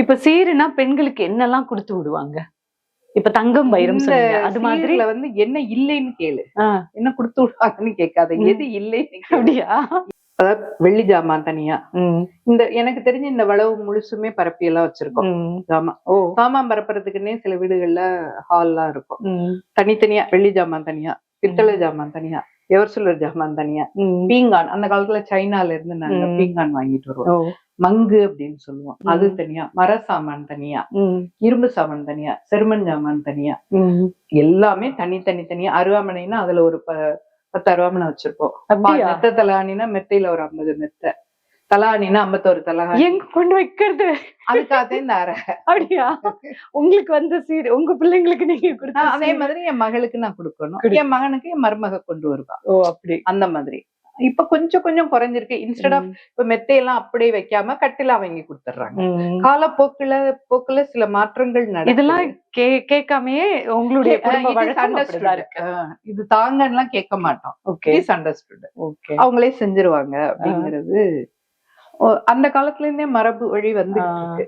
இப்ப சீருனா பெண்களுக்கு என்னெல்லாம் குடுத்து விடுவாங்க? இப்ப தங்கம், வைரம் இந்த சொன்னீங்க. அது மாதிரி சீர்ல வந்து என்ன இல்லைன்னு கேளு. ஆ. என்ன குடுத்து விடுவாங்கன்னு கேட்காத. ம். எது இல்லைன்னு கேளு. அப்படியா? அதாவது வெள்ளி ஜாமான் தனியா. ம். எனக்கு தெரிஞ்சு இந்த வளவு முழுசுமே பரப்பி எல்லாம் வச்சிருக்கோம். ம். ஜாமான். ஓ! சாமான் பரப்புறதுக்குன்னே சில வீடுகள்ல ஹால்லாம் இருக்கும். ம். தனித்தனியா வெள்ளி ஜாமான் தனியா, பித்தளை ஜாமான் தனியா, எவர்சில்வர் ஜாமான் தனியா, ம். பீங்கான் அந்த காலத்துல சைனால இருந்து நாங்க ம். பீங்கான் வாங்கிட்டு வருவோம். ஓ! மங்கு அப்படின்னு சொல்லுவோம். அது ம். தனியா, மர சாமான் தனியா, ம். இரும்பு சாமான் தனியா, செருமன் ஜாமான் தனியா, ம். எல்லாமே தனித்தனியா. அருவாமனைன்னா அதுல ஒரு 10 அருவாமனை வச்சிருப்போம். அப்படியா? மெத்த தலானினா மெத்தையில ஒரு 50 மெத்தை, தலானினா 51 தலானி. எங்க கொண்டு வைக்கிறது? அதுக்காகத்தான் இந்த அறை. அப்படியா? உங்களுக்கு வந்த சீர் உங்க பிள்ளைங்களுக்கு நீங்க குடுத்த அதே சீர். மாதிரி என் மகளுக்கு நான் கொடுக்கணும். குடு. என் மகனுக்கு என் மருமக கொண்டு வருவா. ஓ! அப்படி. அந்த மாதிரி. இப்ப கொஞ்சம் கொஞ்சம் குறைஞ்சிருக்கு. இன்ஸ்டெட் ஆஃப் ம். இப்ப மெத்தையெல்லாம் அப்படியே வைக்காம கட்டிலா வாங்கி குடுத்துடுறாங்க. ம். காலப்போக்குல சில மாற்றங்கள் இதெல்லாம் நடக்குது. கேட்காமயே உங்களுடைய குடும்ப It is வழக்கம் understood. அப்படிதான் இருக்கு. இது தாங்கன்னுலாம் கேட்க மாட்டோம். Okay. It is understood. Okay. அவங்களே செஞ்சுருவாங்க அப்படிங்கிறது அந்த காலத்துல இருந்தே மரபு வழி வந்துட்டு ஆ. இருக்கு.